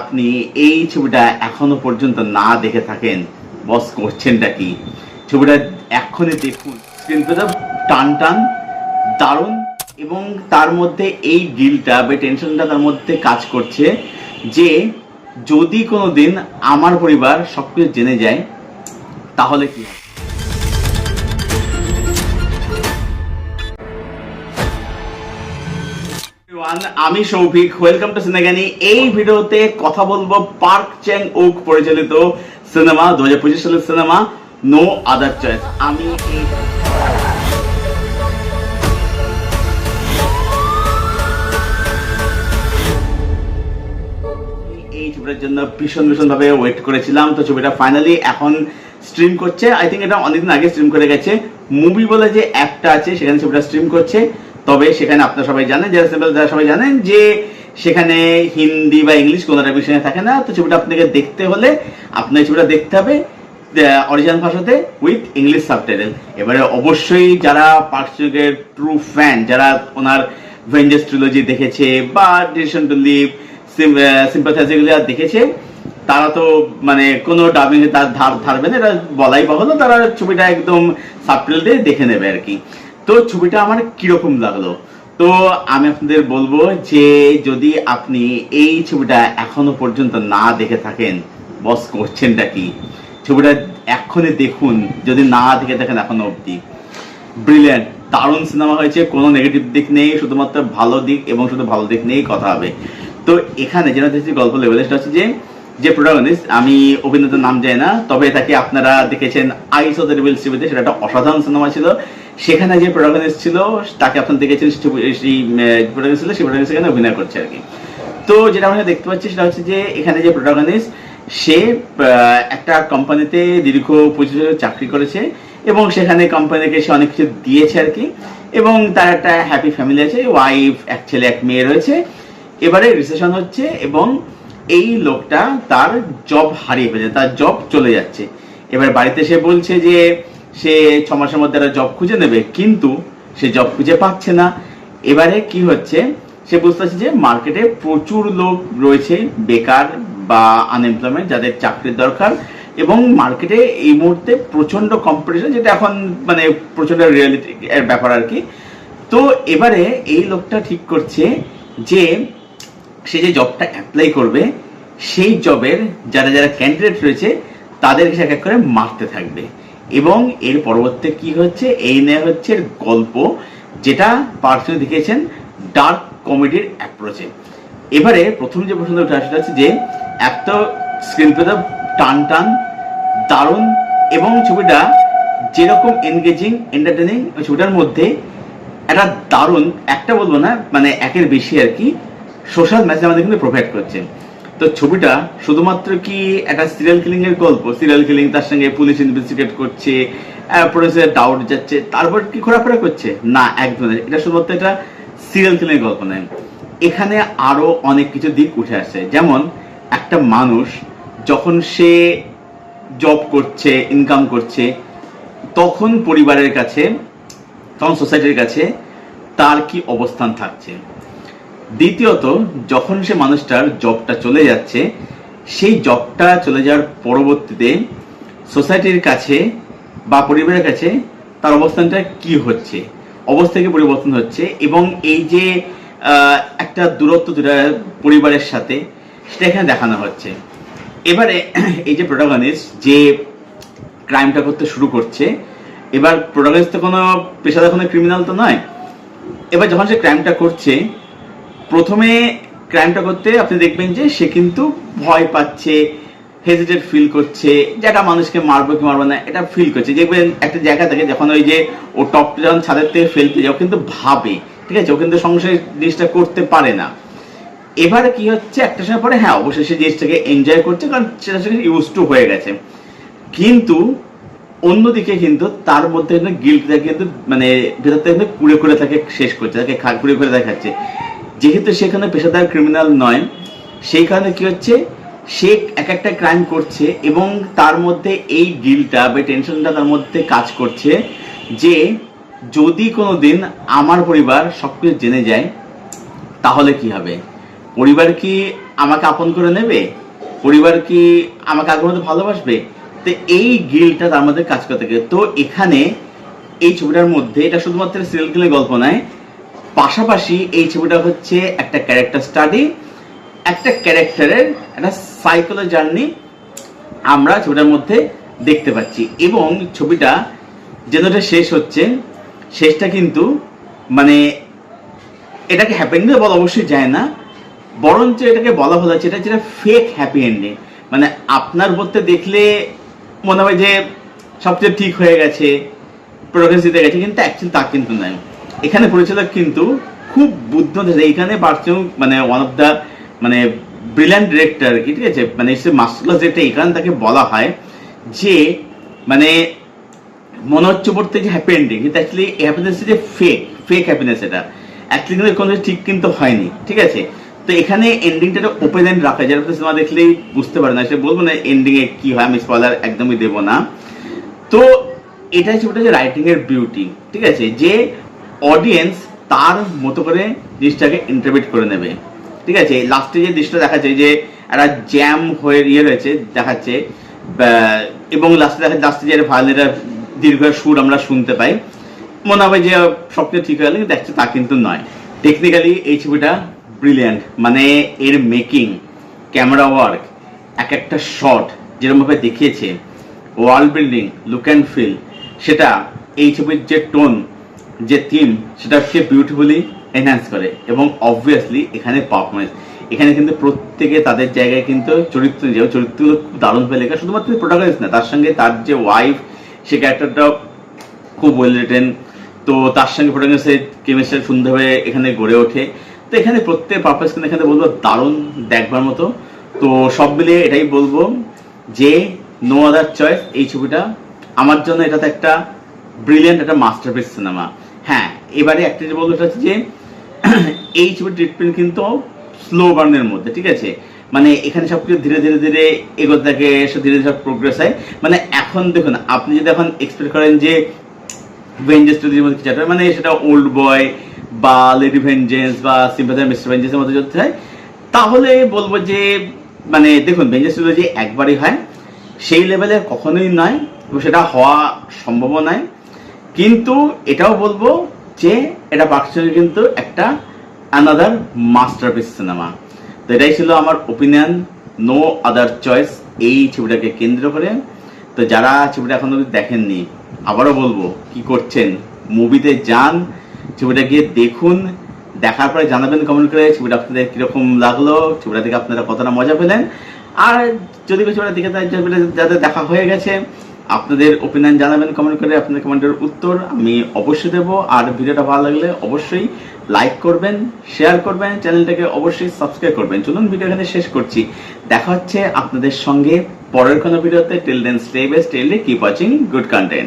আপনি এই ছবিটা এখনো পর্যন্ত না দেখে থাকেন, বস করছেনটা কি? ছবিটা এক্ষুনি দেখুন। স্ক্রিনটা টান টান দারুণ, এবং তার মধ্যে এই গিলটা বা টেনশনটা তার মধ্যে কাজ করছে যে যদি কোনোদিন আমার পরিবার সবকিছু জেনে যায় তাহলে কি হবে। আমি সৌভিক, ওয়েলকাম টু সিনেগানি। এই ভিডিওতে কথা বলবো পার্ক চ্যাং উক পরিচালিত সিনেমা 2025 সালের সিনেমা নো আদার চয়েস। আমি এই ছবিটার জন্য ভীষণ ভাবে ওয়েট করেছিলাম। তো ছবিটা ফাইনালি এখন স্ট্রিম করছে। আই থিঙ্ক এটা অনেকদিন আগে স্ট্রিম করে গেছে। মুভি বলে যে অ্যাপটা আছে সেখানে ছবিটা স্ট্রিম করছে। তবে সেখানে আপনারা সবাই জানেন, যারা সবাই জানেন যে সেখানে হিন্দি বা ইংলিশ কোনোটা বিষয় থাকে না। তো ছবিটা আপনাকে দেখতে হলে আপনার ছবিটা দেখতে হবে অরিজিনাল ভাষাতে উইথ ইংলিশ সাবটাইটেল। এবারে অবশ্যই যারা পার্ক চ্যাং উকের ট্রু ফ্যান, যারা ওনার ভেঞ্জার্স ট্রিলজি দেখেছে বা ডিসিশন টু লিভ, সিম্পাথাইজ এগুলো দেখেছে, তারা তো মানে কোনো ডাবিং এ তার ধারবে না, এটা বলাই বাহুল্য। তারা ছবিটা একদম সাবটাইটেল দিয়ে দেখে নেবে আর কি। তো ছবিটা আমার কিরকম লাগলো, তো আমি আপনাদের বলবো যে যদি আপনি এই ছবিটা এখনো পর্যন্ত না দেখে থাকেন, বস করছেনটা কি? ছবিটা এক্ষুনি দেখুন যদি না দেখে থাকেন এখনো অবধি। ব্রিলিয়ান্ট, দারুণ সিনেমা হয়েছে, কোনো নেগেটিভ দিক নেই, শুধুমাত্র ভালো দিক এবং শুধু ভালো দিক নিয়েই কথা হবে। তো এখানে যেটা দেখছি গল্প লেভেল, সেটা হচ্ছে যে প্রোটাগনিস্ট, আমি অভিনেতার নাম জানি না, তবে তাকে আপনারা দেখেছেন আইস অফ দ্য ডেভিল সিটিতে, সেটা একটা অসাধারণ সিনেমা ছিল। সেখানে যে প্রোটাগনিস্ট ছিল তাকে আপনারা দেখেছেন, সেই প্রোটাগনিস্ট ছিল, সেই প্রোটাগনিস্ট এখানে অভিনয় করছে আর কি। তো যেটা আমরা দেখতে পাচ্ছি সেটা হচ্ছে যে এখানে যে প্রোটাগনিস্ট, সে একটা কোম্পানিতে দীর্ঘ 25 বছর চাকরি করেছে এবং সেখানে কোম্পানিকে সে অনেক কিছু দিয়েছে আর কি, এবং তার একটা হ্যাপি ফ্যামিলি আছে, ওয়াইফ, এক ছেলে এক মেয়ে রয়েছে। এবারে রিসেশন হচ্ছে এবং এই লোকটা তার জব হারিয়ে ফেলেছে, তার জব চলে যাচ্ছে। এবার বাড়িতে সে বলছে যে সে 6 মাসের মধ্যে একটা জব খুঁজে নেবে, কিন্তু সে জব খুঁজে পাচ্ছে না। এবারে কি হচ্ছে, সে বুঝতে পারছে যে মার্কেটে প্রচুর লোক রয়েছে বেকার বা আনএমপ্লয়মেন্ট, যাদের চাকরির দরকার, এবং মার্কেটে এই মুহূর্তে প্রচন্ড কম্পিটিশন, যেটা এখন মানে প্রচন্ড রিয়েলিটি এর ব্যাপার আর কি। তো এবারে এই লোকটা ঠিক করছে যে সে যে জবটা অ্যাপ্লাই করবে, সেই জবের যারা যারা ক্যান্ডিডেট রয়েছে তাদেরকে সে এক এক করে মারতে থাকবে। এবং এর পরবর্তী কি হচ্ছে, এই নিয়ে হচ্ছে গল্প, যেটা পার্সোনালি দেখিয়েছেন ডার্ক কমেডির অ্যাপ্রোচে। এবারে প্রথম যে প্রশ্ন ওঠা সেটা হচ্ছে যে এত স্ক্রিন প্লে টান টান দারুণ, এবং ছবিটা যেরকম এনগেজিং এন্টারটেনিং, ছবিটার মধ্যে একটা দারুণ, একটা বলবো না মানে একের বেশি আর কি, সোশ্যাল মেসেজ আমাদের কিন্তু প্রোভাইড করছে। তো ছবিটা শুধুমাত্র কি একটা সিরিয়াল কিলিং এর গল্প, সিরিয়াল কিলিং তার সঙ্গে পুলিশ ইনভেস্টিগেট করছে, পুলিশের ডাউট যাচ্ছে, তারপর কি ঘোরাফেরা করছে, না একদম। এটা শুধুমাত্র একটা সিরিয়াল কিলিং এর গল্প নয়, এখানে আরো অনেক কিছু দিক উঠে আসছে। যেমন একটা মানুষ যখন সে জব করছে, ইনকাম করছে, তখন পরিবারের কাছে, তখন সোসাইটির কাছে তার কি অবস্থান থাকছে। দ্বিতীয়ত, যখন সে মানুষটার জবটা চলে যাচ্ছে, সেই জবটা চলে যাওয়ার পরবর্তীতে সোসাইটির কাছে বা পরিবারের কাছে তার অবস্থানটা কি হচ্ছে, অবস্থা কি পরিবর্তন হচ্ছে, এবং এই যে একটা দূরত্ব পরিবারের সাথে, সেটা এখানে দেখানো হচ্ছে। এবারে এই যে প্রোটাগনিস্ট যে ক্রাইমটা করতে শুরু করছে, এবার প্রোটাগনিস্ট তো কোনো পেশাদার কোনো ক্রিমিনাল তো নয়। এবার যখন সে ক্রাইমটা করছে, প্রথমে ক্রাইমটা করতে আপনি দেখবেন যে সে কিন্তু ভয় পাচ্ছে, হেজিটেট ফিল করছে, যেটা মানুষকে মারবো কি মারবো না এটা ফিল করছে। দেখবেন একটা জায়গা থেকে যখন ওই যে ও টপটা যখন ছাদের থেকে ফেলতে যায়, ও কিন্তু ভাবে, ঠিক আছে, ও কিন্তু সংসারে জিনিসটা করতে পারে না। এবারে কি হচ্ছে, একটা সময় পরে হ্যাঁ অবশ্যই সে জিনিসটাকে এনজয় করছে, কারণ সেটা সে ইউজ টু হয়ে গেছে। কিন্তু অন্যদিকে কিন্তু তার মধ্যে গিল্টটা কিন্তু মানে ভেতর থেকে কুড়ে থাকে, শেষ করছে, তাকে কুড়ে দেখাচ্ছে। যেহেতু সেখানে পেশাদার ক্রিমিনাল নয়, সেই কারণে কি হচ্ছে, সে এক একটা ক্রাইম করছে এবং তার মধ্যে এই গিল্টটা বা টেনশনটা তার মধ্যে কাজ করছে যে যদি কোনোদিন আমার পরিবার সবকিছু জেনে যায় তাহলে কি হবে। পরিবার কি আমাকে আপন করে নেবে, পরিবার কি আমাকে আগের মতো ভালোবাসবে, তো এই গিলটা তার মধ্যে কাজ করতে গেলে। তো এখানে এই ছবিটার মধ্যে এটা শুধুমাত্র সিরিয়াল কিলের গল্প নয়, পাশাপাশি এই ছবিটা হচ্ছে একটা ক্যারেক্টার স্টাডি, একটা ক্যারেক্টারের একটা সাইকোলজি জার্নি আমরা ছবিটার মধ্যে দেখতে পাচ্ছি। এবং ছবিটা যেটা শেষ হচ্ছে, শেষটা কিন্তু মানে এটাকে হ্যাপি এন্ডিং বলা অবশ্যই যায় না, বরঞ্চ এটাকে বলা ভালো হচ্ছে এটা যেটা ফেক হ্যাপি এন্ডিং। মানে আপনার বলতে দেখলে মনে হয় যে সবচেয়ে ঠিক হয়ে গেছে, প্রোগ্রেস দিতে গেছে, কিন্তু অ্যাকচুয়ালি তা কিন্তু নয়। এখানে পরিচালক কিন্তু খুব বুদ্ধিমান, এখানে পারছেন মানে ওয়ান অফ দ্য মানে ব্রিলিয়ান্ট ডিরেক্টর, ঠিক আছে, মানে মাস্টার ক্লাস যেটা এখানে তাকে বলা হয় যে মানে মনে হচ্ছে পড়তে যে হ্যাপি এন্ডিং, কিন্তু অ্যাকচুয়ালি হ্যাপিনেস যে ফেক হ্যাপিনেস, এটা অ্যাকচুয়ালি কিন্তু কোনো ঠিক কিন্তু হয়নি, ঠিক আছে। তো এখানে এন্ডিংটা ওপেন এন্ড রাখা যায়, যারা সিনেমা দেখলেই বুঝতে পারে না, সে বলবো না এন্ডিং এ কি হয়, আমি স্পয়লার একদমই দেবো না। তো এটাই ছবিটা যে রাইটিং এর বিউটি, ঠিক আছে, যে অডিয়েন্স তার মতো করে জিনিসটাকে ইন্টারপ্রেট করে নেবে, ঠিক আছে। লাস্টে যে দৃশ্যটা দেখাচ্ছে যে একটা জ্যাম হয়ে রয়েছে দেখাচ্ছে, এবং লাস্টে যে ভায়োলিনের দীর্ঘ সুর আমরা শুনতে পাই, মনে হবে যে সবকিছু ঠিক হয়ে গেল, কিন্তু দেখছে তা কিন্তু নয়। টেকনিক্যালি এই ছবিটা ব্রিলিয়ান্ট, মানে এর মেকিং, ক্যামেরা ওয়ার্ক, এক একটা শট যেরকম ভাবে দেখিয়েছে, world building, look and feel, সেটা এই ছবির যে টোন, যে থিম, সেটাকে বিউটিফুলি এনহ্যান্স করে। এবং অবভিয়াসলি এখানে পারফরমেন্স, এখানে কিন্তু প্রত্যেকে তাদের জায়গায় কিন্তু চরিত্রগুলো খুব দারুণভাবে লেখা, শুধুমাত্র প্রোটাগনিস্ট না, তার সঙ্গে তার যে ওয়াইফ, সে ক্যারেক্টারটাও খুব ওয়েল রিটেন। তো তার সঙ্গে প্রোটাগনিস্টের কেমিস্ট্রি সুন্দরভাবে এখানে গড়ে ওঠে। তো এখানে প্রত্যেক পারপাস কিন্তু এখানে বলবো দারুণ, দেখবার মতো। তো সব মিলিয়ে এটাই বলবো যে নো আদার চয়েস, এই ছবিটা আমার জন্য এটা তো একটা ব্রিলিয়ান্ট একটা মাস্টারপিস সিনেমা। হ্যাঁ, এবারে একটা যে বলবো এটা হচ্ছে যে এই ছবির ট্রিটমেন্ট কিন্তু স্লো বার্নের মধ্যে, ঠিক আছে, মানে এখানে সবকিছু ধীরে ধীরে ধীরে এগোতে থাকে, ধীরে ধীরে সব প্রোগ্রেস হয়। মানে এখন দেখুন, আপনি যদি এখন এক্সপেক্ট করেন যে ভেঞ্জেন্স টু মধ্যে কিছু একটা, মানে সেটা ওল্ড বয় বা লেডি ভেঞ্জেন্স বা সিম্পাথাইজার মিস্টার ভেঞ্জেন্সের মধ্যে যদি হয়, তাহলে বলবো যে মানে দেখুন ভেঞ্জেন্স টু যে একবারই হয় সেই লেভেলের কখনোই নয়, এবং সেটা হওয়া সম্ভব নয়। কিন্তু এটাও বলবো যে এটা পার্সোনালি কিন্তু একটা অ্যানাদার মাস্টারপিস সিনেমা। তো এটাই ছিল আমার ওপিনিয়ন, নো আদার চয়েস, এই ছবিটাকে কেন্দ্র করে। তো যারা ছবিটা এখন অবধি দেখেননি, আবারও বলবো কি করছেন, মুভিতে যান, ছবিটা গিয়ে দেখুন, দেখার পরে জানাবেন কমেন্ট করে ছবিটা আপনাদের কিরকম লাগলো, ছবিটা থেকে আপনারা কতটা মজা পেলেন। আর যদি ছবিটা দেখে যাদের দেখা হয়ে গেছে, আপনাদের ওপিনিয়ন জানাবেন কমেন্ট করে, আপনাদের কমেন্টের উত্তর আমি অবশ্যই দেবো। আর ভিডিওটা ভালো লাগলে অবশ্যই লাইক করবেন, শেয়ার করবেন, চ্যানেলটাকে অবশ্যই সাবস্ক্রাইব করবেন। চলুন ভিডিও এখানে শেষ করছি, দেখা হচ্ছে আপনাদের সঙ্গে পরের কোনো ভিডিওতে। Till then stay best, till keep watching good content.